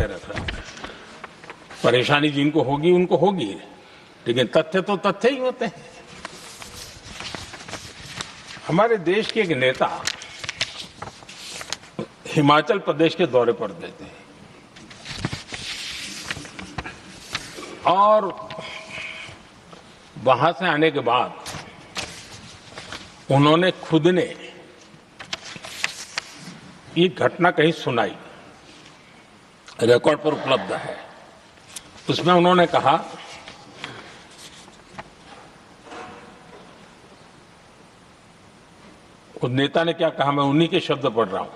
रखा। परेशानी जिनको होगी उनको होगी, लेकिन तथ्य तो तथ्य ही होते हैं। हमारे देश के एक नेता हिमाचल प्रदेश के दौरे पर गए थे और वहां से आने के बाद उन्होंने खुद ने ये घटना कहीं सुनाई, रिकॉर्ड पर उपलब्ध है। उसमें उन्होंने कहा उस नेता ने क्या कहा, मैं उन्हीं के शब्द पढ़ रहा हूं।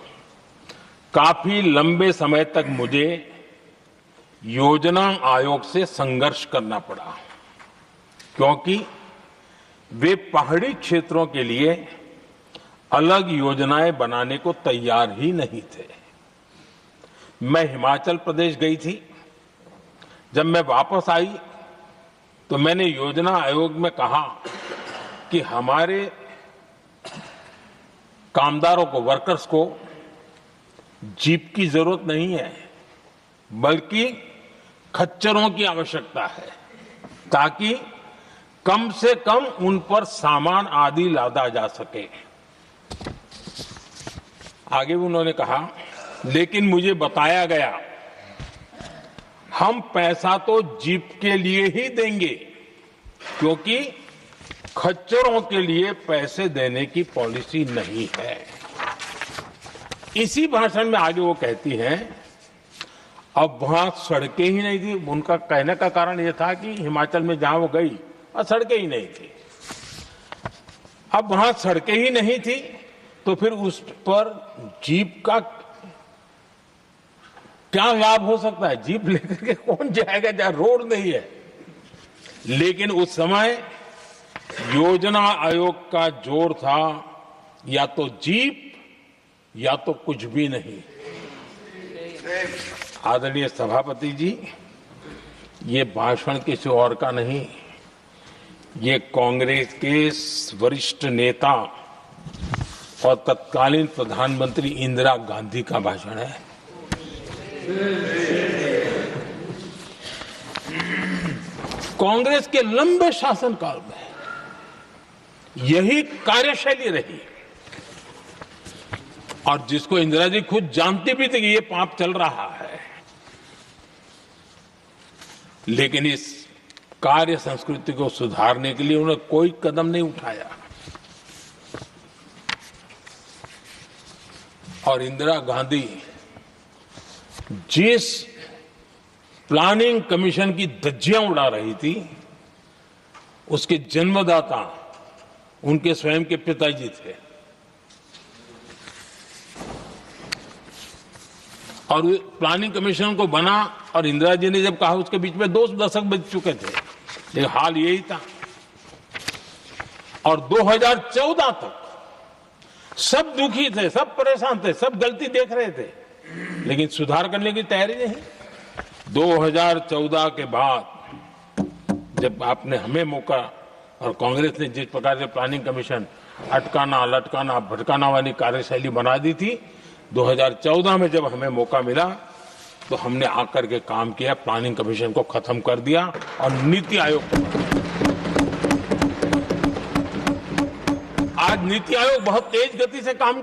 काफी लंबे समय तक मुझे योजना आयोग से संघर्ष करना पड़ा क्योंकि वे पहाड़ी क्षेत्रों के लिए अलग योजनाएं बनाने को तैयार ही नहीं थे। मैं हिमाचल प्रदेश गई थी। जब मैं वापस आई तो मैंने योजना आयोग में कहा कि हमारे कामदारों को, वर्कर्स को जीप की जरूरत नहीं है, बल्कि खच्चरों की आवश्यकता है ताकि कम से कम उन पर सामान आदि लादा जा सके। आगे उन्होंने कहा, लेकिन मुझे बताया गया हम पैसा तो जीप के लिए ही देंगे क्योंकि खच्चरों के लिए पैसे देने की पॉलिसी नहीं है। इसी भाषण में आगे वो कहती हैं, अब वहां सड़कें ही नहीं थी। उनका कहने का कारण यह था कि हिमाचल में जहां वो गई वहां सड़कें ही नहीं थी। अब वहां सड़कें ही नहीं थी तो फिर उस पर जीप का क्या लाभ हो सकता है? जीप लेकर के कौन जाएगा जहां रोड नहीं है? लेकिन उस समय योजना आयोग का जोर था या तो जीप या तो कुछ भी नहीं। आदरणीय सभापति जी, ये भाषण किसी और का नहीं, ये कांग्रेस के वरिष्ठ नेता और तत्कालीन प्रधानमंत्री इंदिरा गांधी का भाषण है। कांग्रेस के लंबे शासनकाल में यही कार्यशैली रही और जिसको इंदिरा जी खुद जानती भी थी कि ये पाप चल रहा है, लेकिन इस कार्य संस्कृति को सुधारने के लिए उन्होंने कोई कदम नहीं उठाया। और इंदिरा गांधी जिस प्लानिंग कमीशन की धज्जियां उड़ा रही थी, उसके जन्मदाता उनके स्वयं के पिताजी थे और प्लानिंग कमीशन को बना और इंदिरा जी ने जब कहा, उसके बीच में 2 दशक बीत चुके थे, लेकिन हाल यही था। और 2014 तक सब दुखी थे, सब परेशान थे, सब गलती देख रहे थे, लेकिन सुधार करने की तैयारी नहीं। 2014 के बाद जब आपने हमें मौका और कांग्रेस ने जिस प्रकार से प्लानिंग कमीशन अटकाना, लटकाना, भटकाना वाली कार्यशैली बना दी थी, 2014 में जब हमें मौका मिला तो हमने आकर के काम किया, प्लानिंग कमीशन को खत्म कर दिया और नीति आयोग को। आज नीति आयोग बहुत तेज गति से काम कर